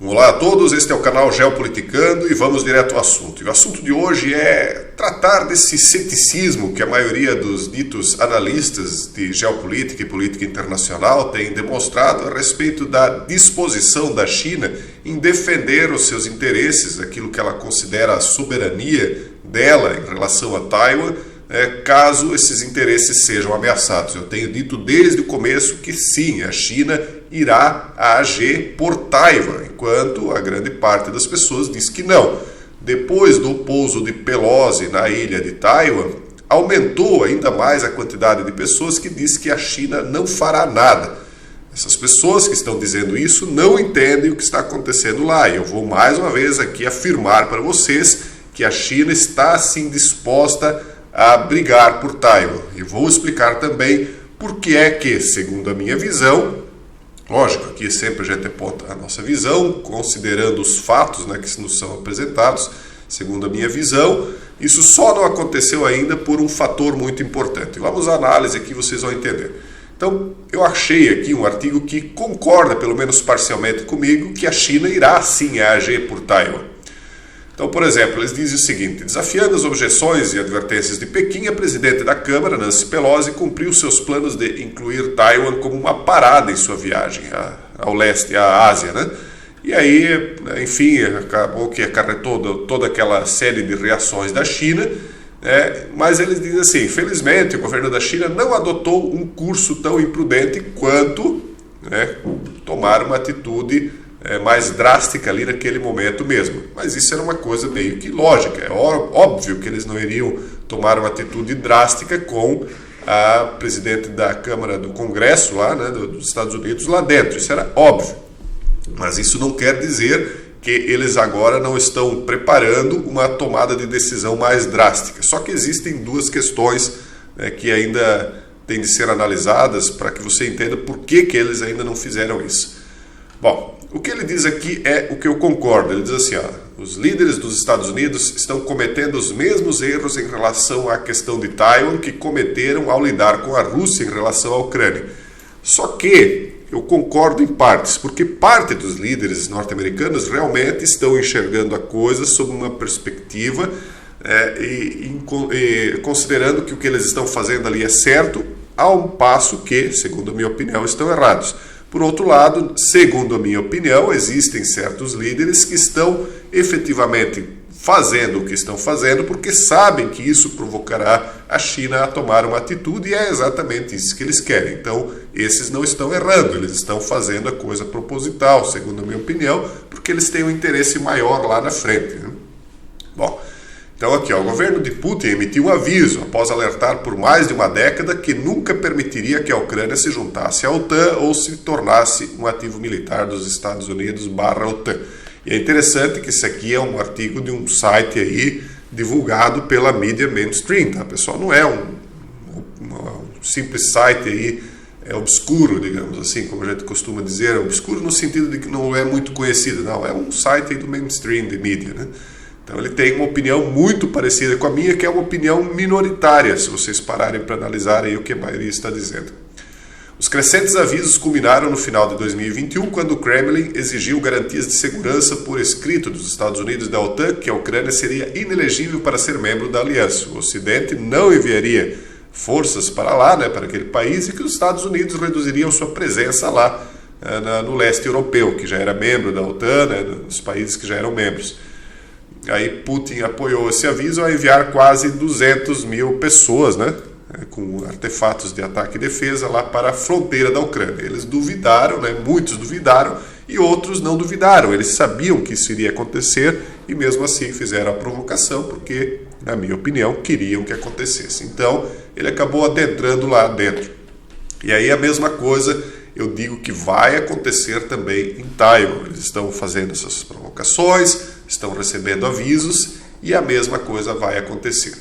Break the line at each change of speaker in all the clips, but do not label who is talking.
Olá a todos, este é o canal Geopoliticando e vamos direto ao assunto. E o assunto de hoje é tratar desse ceticismo que a maioria dos ditos analistas de geopolítica e política internacional tem demonstrado a respeito da disposição da China em defender os seus interesses, aquilo que ela considera a soberania dela em relação a Taiwan, caso esses interesses sejam ameaçados. Eu tenho dito desde o começo que sim, a China irá agir por Taiwan, enquanto a grande parte das pessoas diz que não. Depois do pouso de Pelosi na ilha de Taiwan, aumentou ainda mais a quantidade de pessoas que diz que a China não fará nada. Essas pessoas que estão dizendo isso não entendem o que está acontecendo lá. E eu vou mais uma vez aqui afirmar para vocês que a China está sim disposta a brigar por Taiwan. E vou explicar também por que é que, segundo a minha visão, lógico, aqui sempre a gente aponta a nossa visão, considerando os fatos que nos são apresentados, segundo a minha visão, isso só não aconteceu ainda por um fator muito importante. Vamos à análise aqui, vocês vão entender. Então, eu achei aqui um artigo que concorda, pelo menos parcialmente comigo, que a China irá sim agir por Taiwan. Então, por exemplo, eles dizem o seguinte: desafiando as objeções e advertências de Pequim, a presidente da Câmara, Nancy Pelosi, cumpriu seus planos de incluir Taiwan como uma parada em sua viagem ao leste, à Ásia, E aí, enfim, acabou que acarretou toda aquela série de reações da China, mas eles dizem assim: infelizmente, o governo da China não adotou um curso tão imprudente quanto tomar uma atitude mais drástica ali naquele momento mesmo. Mas isso era uma coisa meio que lógica. É óbvio que eles não iriam tomar uma atitude drástica com a presidente da Câmara do Congresso lá, dos Estados Unidos lá dentro. Isso era óbvio. Mas isso não quer dizer que eles agora não estão preparando uma tomada de decisão mais drástica. Só que existem duas questões que ainda têm de ser analisadas para que você entenda por que eles ainda não fizeram isso. Bom, o que ele diz aqui é o que eu concordo. Ele diz assim: os líderes dos Estados Unidos estão cometendo os mesmos erros em relação à questão de Taiwan que cometeram ao lidar com a Rússia em relação à Ucrânia. Só que eu concordo em partes, porque parte dos líderes norte-americanos realmente estão enxergando a coisa sob uma perspectiva e considerando que o que eles estão fazendo ali é certo, ao passo que, segundo a minha opinião, estão errados. Por outro lado, segundo a minha opinião, existem certos líderes que estão efetivamente fazendo o que estão fazendo porque sabem que isso provocará a China a tomar uma atitude e é exatamente isso que eles querem. Então, esses não estão errando, eles estão fazendo a coisa proposital, segundo a minha opinião, porque eles têm um interesse maior lá na frente. Bom, então aqui, o governo de Putin emitiu um aviso após alertar por mais de uma década que nunca permitiria que a Ucrânia se juntasse à OTAN ou se tornasse um ativo militar dos Estados Unidos / OTAN. E é interessante que isso aqui é um artigo de um site aí divulgado pela mídia mainstream, tá? Pessoal, não é um simples site aí obscuro, digamos assim, como a gente costuma dizer, obscuro no sentido de que não é muito conhecido, não, é um site aí do mainstream de mídia, Então ele tem uma opinião muito parecida com a minha, que é uma opinião minoritária, se vocês pararem para analisar aí o que a maioria está dizendo. Os crescentes avisos culminaram no final de 2021, quando o Kremlin exigiu garantias de segurança por escrito dos Estados Unidos e da OTAN que a Ucrânia seria inelegível para ser membro da aliança. O Ocidente não enviaria forças para lá, para aquele país, e que os Estados Unidos reduziriam sua presença lá no leste europeu, que já era membro da OTAN, dos países que já eram membros. Aí Putin apoiou esse aviso ao enviar quase 200 mil pessoas, com artefatos de ataque e defesa lá para a fronteira da Ucrânia. Eles duvidaram, muitos duvidaram e outros não duvidaram. Eles sabiam que isso iria acontecer e mesmo assim fizeram a provocação porque, na minha opinião, queriam que acontecesse. Então, ele acabou adentrando lá dentro. E aí a mesma coisa eu digo que vai acontecer também em Taiwan. Eles estão fazendo essas provocações, estão recebendo avisos e a mesma coisa vai acontecer.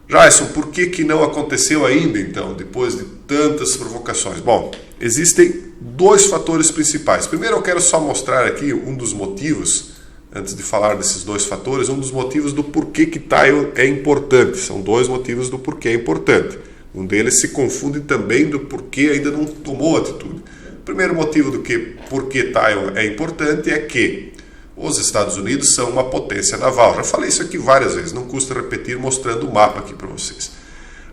Jason, por que não aconteceu ainda, então, depois de tantas provocações? Bom, existem dois fatores principais. Primeiro, eu quero só mostrar aqui um dos motivos, antes de falar desses dois fatores, um dos motivos do porquê que Taiwan é importante. São dois motivos do porquê é importante. Um deles se confunde também do porquê ainda não tomou atitude. O primeiro motivo por que Taiwan é importante é que os Estados Unidos são uma potência naval. Já falei isso aqui várias vezes, não custa repetir mostrando o mapa aqui para vocês.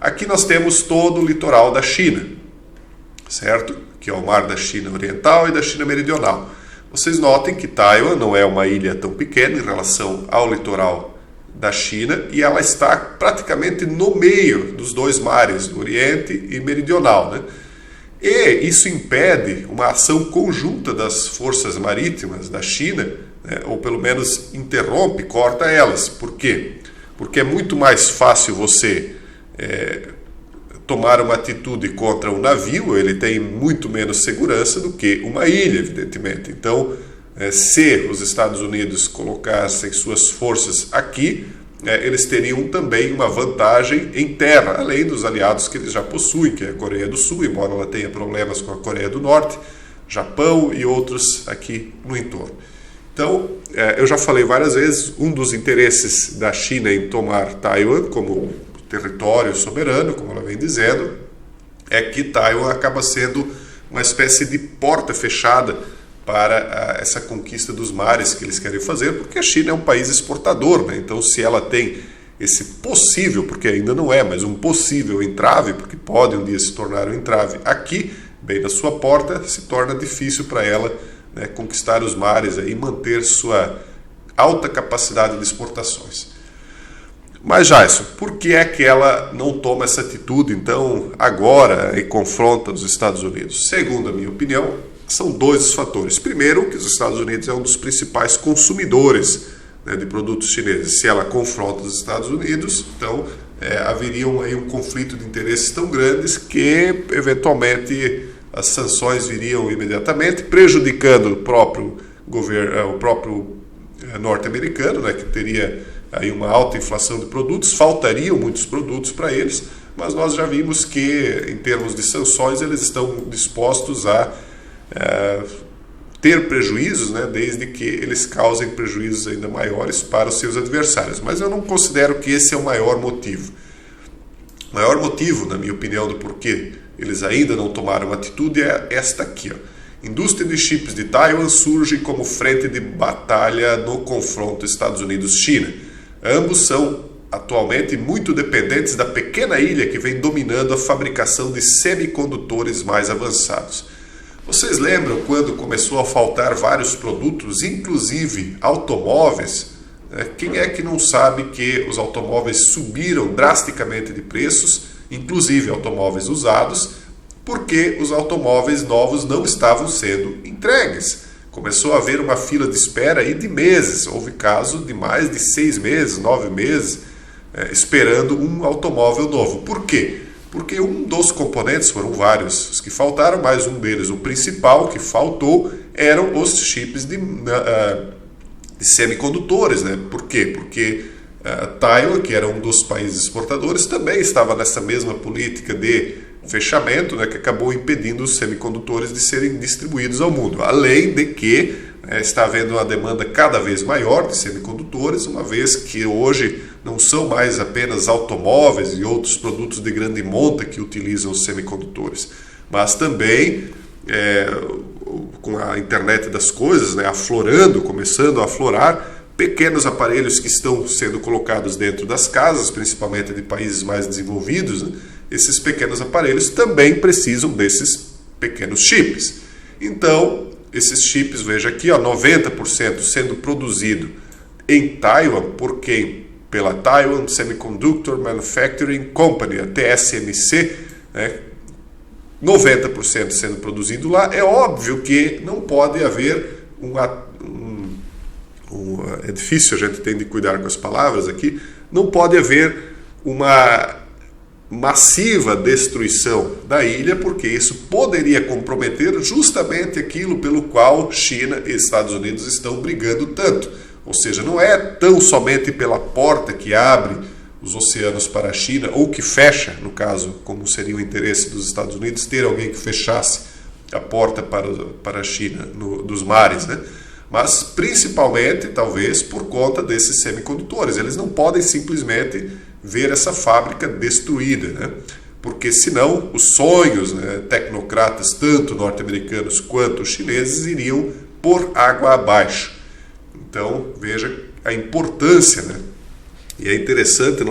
Aqui nós temos todo o litoral da China, certo? Que é o mar da China Oriental e da China Meridional. Vocês notem que Taiwan não é uma ilha tão pequena em relação ao litoral da China e ela está praticamente no meio dos dois mares, do Oriente e Meridional, né? E isso impede uma ação conjunta das forças marítimas da China, né, ou pelo menos interrompe, corta elas. Por quê? Porque é muito mais fácil você tomar uma atitude contra um navio, ele tem muito menos segurança do que uma ilha, evidentemente. Então, se os Estados Unidos colocassem suas forças aqui, eles teriam também uma vantagem em terra, além dos aliados que eles já possuem, que é a Coreia do Sul, embora ela tenha problemas com a Coreia do Norte, Japão e outros aqui no entorno. Então, eu já falei várias vezes, um dos interesses da China em tomar Taiwan como território soberano, como ela vem dizendo, é que Taiwan acaba sendo uma espécie de porta fechada para essa conquista dos mares que eles querem fazer, porque a China é um país exportador, né? Então, se ela tem esse possível, porque ainda não é, mas um possível entrave, porque pode um dia se tornar um entrave aqui, bem na sua porta, se torna difícil para ela, né, conquistar os mares e manter sua alta capacidade de exportações. Mas, Jason, por que é que ela não toma essa atitude, então, agora e confronta os Estados Unidos? Segundo a minha opinião, são dois os fatores. Primeiro, que os Estados Unidos é um dos principais consumidores, né, de produtos chineses. Se ela confronta os Estados Unidos, então haveria aí um conflito de interesses tão grandes que, eventualmente, as sanções viriam imediatamente, prejudicando o próprio governo, o próprio norte-americano, né, que teria aí uma alta inflação de produtos, faltariam muitos produtos para eles, mas nós já vimos que, em termos de sanções, eles estão dispostos a ter prejuízos, né, desde que eles causem prejuízos ainda maiores para os seus adversários. Mas eu não considero que esse é o maior motivo. O maior motivo, na minha opinião, do porquê eles ainda não tomaram atitude é esta aqui, ó. Indústria de chips de Taiwan surge como frente de batalha no confronto Estados Unidos-China. Ambos são atualmente muito dependentes da pequena ilha que vem dominando a fabricação de semicondutores mais avançados. Vocês lembram quando começou a faltar vários produtos, inclusive automóveis? Quem é que não sabe que os automóveis subiram drasticamente de preços, inclusive automóveis usados, porque os automóveis novos não estavam sendo entregues? Começou a haver uma fila de espera aí de meses. Houve caso de mais de 6 meses, 9 meses, esperando um automóvel novo. Por quê? Porque um dos componentes, foram vários os que faltaram, mas um deles, o principal que faltou, eram os chips de semicondutores, né? Por quê? Porque Taiwan, que era um dos países exportadores, também estava nessa mesma política de fechamento, né, que acabou impedindo os semicondutores de serem distribuídos ao mundo. Além de que está havendo uma demanda cada vez maior de semicondutores, uma vez que hoje não são mais apenas automóveis e outros produtos de grande monta que utilizam os semicondutores, mas também com a internet das coisas, né, aflorando, começando a aflorar, pequenos aparelhos que estão sendo colocados dentro das casas, principalmente de países mais desenvolvidos, né, esses pequenos aparelhos também precisam desses pequenos chips. Então, esses chips, veja aqui, 90% sendo produzido em Taiwan por quem? Pela Taiwan Semiconductor Manufacturing Company, a TSMC, né? 90% sendo produzido lá. É óbvio que não pode haver é difícil, a gente tem de cuidar com as palavras aqui, não pode haver uma massiva destruição da ilha, porque isso poderia comprometer justamente aquilo pelo qual China e Estados Unidos estão brigando tanto. Ou seja, não é tão somente pela porta que abre os oceanos para a China, ou que fecha, no caso, como seria o interesse dos Estados Unidos, ter alguém que fechasse a porta para a China dos mares, né? Mas principalmente, talvez, por conta desses semicondutores. Eles não podem simplesmente ver essa fábrica destruída, né? porque senão os sonhos, né, tecnocratas, tanto norte-americanos quanto chineses, iriam por água abaixo. Então, veja a importância, né? E é interessante,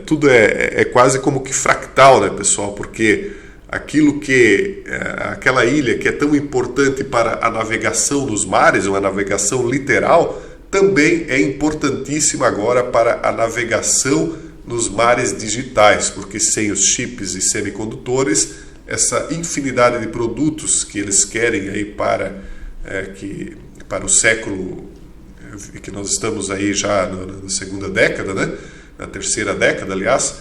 tudo é quase como que fractal, né, pessoal? Porque aquela ilha que é tão importante para a navegação nos mares, uma navegação literal, também é importantíssima agora para a navegação nos mares digitais, porque sem os chips e semicondutores, essa infinidade de produtos que eles querem aí para o século que nós estamos aí já na segunda década, né? Na terceira década, aliás,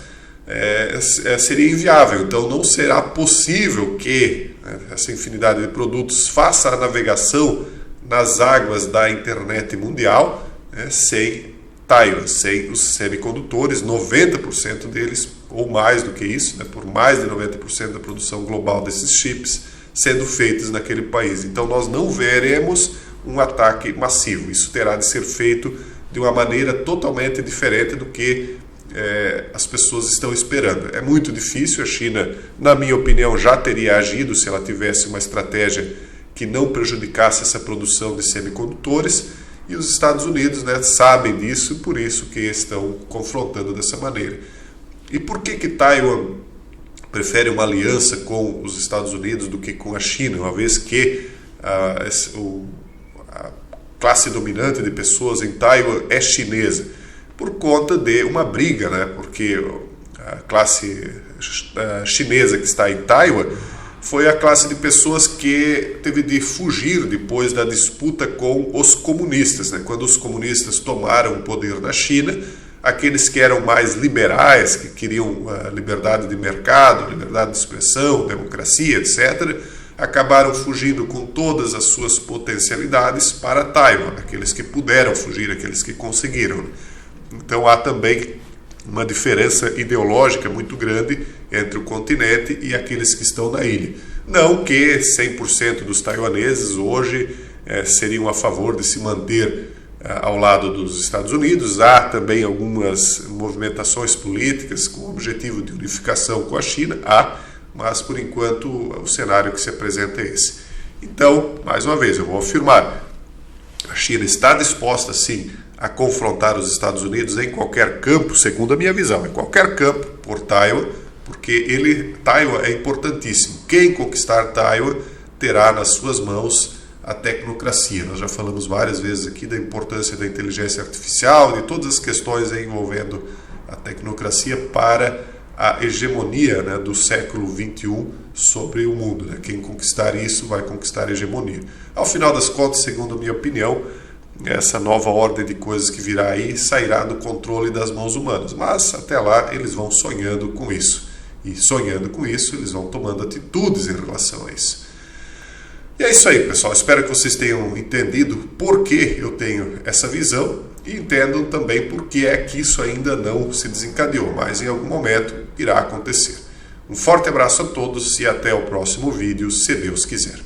seria inviável. Então não será possível que essa infinidade de produtos faça a navegação nas águas da internet mundial, sem Taiwan, sem os semicondutores, 90% deles, ou mais do que isso, por mais de 90% da produção global desses chips sendo feitos naquele país. Então nós não veremos um ataque massivo. Isso terá de ser feito de uma maneira totalmente diferente do que as pessoas estão esperando. É muito difícil. A China, na minha opinião, já teria agido se ela tivesse uma estratégia que não prejudicasse essa produção de semicondutores, e os Estados Unidos, né, sabem disso, por isso que estão confrontando dessa maneira. E por que Taiwan prefere uma aliança com os Estados Unidos do que com a China, uma vez que a classe dominante de pessoas em Taiwan é chinesa? Por conta de uma briga, né? Porque a classe chinesa que está em Taiwan foi a classe de pessoas que teve de fugir depois da disputa com os comunistas, né? Quando os comunistas tomaram o poder na China, aqueles que eram mais liberais, que queriam liberdade de mercado, liberdade de expressão, democracia, etc., acabaram fugindo com todas as suas potencialidades para Taiwan, aqueles que puderam fugir, aqueles que conseguiram. Então há também uma diferença ideológica muito grande entre o continente e aqueles que estão na ilha. Não que 100% dos taiwaneses hoje seriam a favor de se manter ao lado dos Estados Unidos. Há também algumas movimentações políticas com o objetivo de unificação com a China, mas por enquanto o cenário que se apresenta é esse. Então, mais uma vez, eu vou afirmar, a China está disposta sim a confrontar os Estados Unidos em qualquer campo, segundo a minha visão, em qualquer campo por Taiwan, porque Taiwan é importantíssimo. Quem conquistar Taiwan terá nas suas mãos a tecnocracia. Nós já falamos várias vezes aqui da importância da inteligência artificial, de todas as questões envolvendo a tecnocracia para a hegemonia, né, do século XXI sobre o mundo, né? Quem conquistar isso vai conquistar a hegemonia. Ao final das contas, segundo a minha opinião, essa nova ordem de coisas que virá aí sairá do controle das mãos humanas, mas até lá eles vão sonhando com isso, e sonhando com isso eles vão tomando atitudes em relação a isso. E é isso aí, pessoal, espero que vocês tenham entendido por que eu tenho essa visão e entendam também por que é que isso ainda não se desencadeou, mas em algum momento irá acontecer. Um forte abraço a todos e até o próximo vídeo, se Deus quiser.